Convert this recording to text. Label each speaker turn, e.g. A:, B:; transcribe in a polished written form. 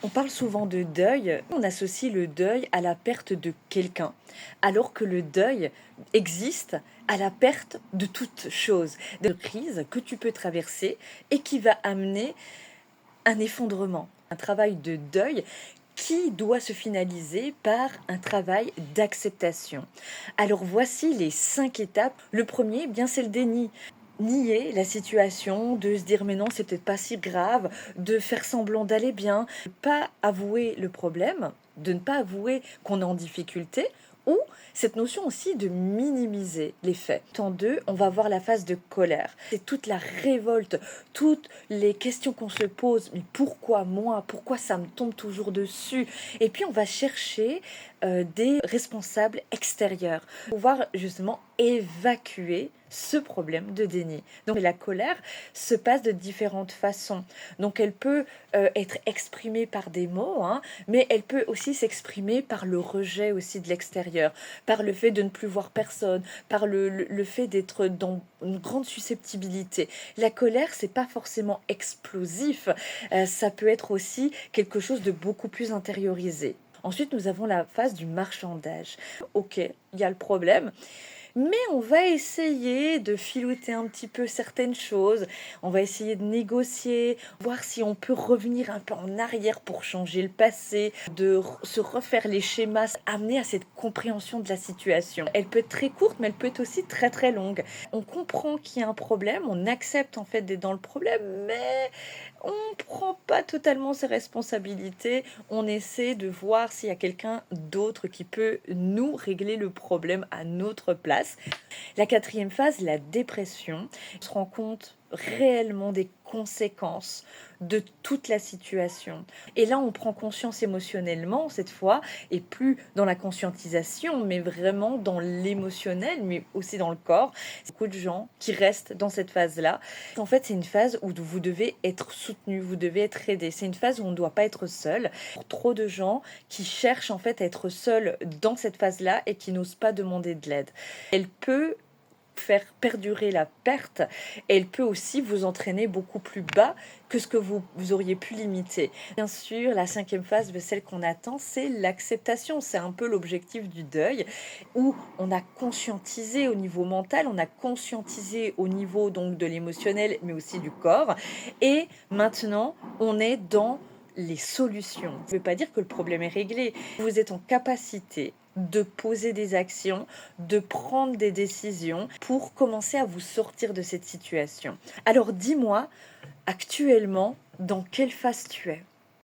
A: On parle souvent de deuil, on associe le deuil à la perte de quelqu'un, alors que le deuil existe à la perte de toute chose, de crise que tu peux traverser et qui va amener un effondrement, un travail de deuil qui doit se finaliser par un travail d'acceptation. Alors voici les 5 étapes. Le premier, eh bien c'est le déni. Nier la situation, de se dire mais non, c'est peut-être pas si grave, de faire semblant d'aller bien, de ne pas avouer le problème, de ne pas avouer qu'on est en difficulté, ou cette notion aussi de minimiser les faits. En deux, on va voir la phase de colère. C'est toute la révolte, toutes les questions qu'on se pose, mais pourquoi moi? Pourquoi ça me tombe toujours dessus? Et puis on va chercher des responsables extérieurs pour pouvoir justement évacuer ce problème de déni. Donc la colère se passe de différentes façons. Donc elle peut être exprimée par des mots, hein, mais elle peut aussi s'exprimer par le rejet aussi de l'extérieur, par le fait de ne plus voir personne, par le fait d'être dans une grande susceptibilité. La colère, c'est pas forcément explosif, ça peut être aussi quelque chose de beaucoup plus intériorisé. Ensuite, nous avons la phase du marchandage. Ok, il y a le problème, mais on va essayer de filouter un petit peu certaines choses. On va essayer de négocier, voir si on peut revenir un peu en arrière pour changer le passé, se refaire les schémas, amener à cette compréhension de la situation. Elle peut être très courte, mais elle peut être aussi très très longue. On comprend qu'il y a un problème, on accepte en fait d'être dans le problème, mais on ne prend pas totalement ses responsabilités. On essaie de voir s'il y a quelqu'un d'autre qui peut nous régler le problème à notre place. La quatrième phase, la dépression, on se rend compte réellement des conséquences de toute la situation. Et là, on prend conscience émotionnellement, cette fois, et plus dans la conscientisation, mais vraiment dans l'émotionnel, mais aussi dans le corps. Il y a beaucoup de gens qui restent dans cette phase-là. En fait, c'est une phase où vous devez être soutenu, vous devez être aidé. C'est une phase où on ne doit pas être seul. Pour trop de gens qui cherchent en fait à être seuls dans cette phase-là et qui n'osent pas demander de l'aide. Elle peut faire perdurer la perte, elle peut aussi vous entraîner beaucoup plus bas que ce que vous auriez pu limiter. Bien sûr, la cinquième phase, celle qu'on attend, c'est l'acceptation. C'est un peu l'objectif du deuil, où on a conscientisé au niveau mental, on a conscientisé au niveau donc de l'émotionnel, mais aussi du corps. Et maintenant, on est dans les solutions. Ça ne veut pas dire que le problème est réglé. Vous êtes en capacité de poser des actions, de prendre des décisions pour commencer à vous sortir de cette situation. Alors dis-moi, actuellement, dans quelle phase tu es?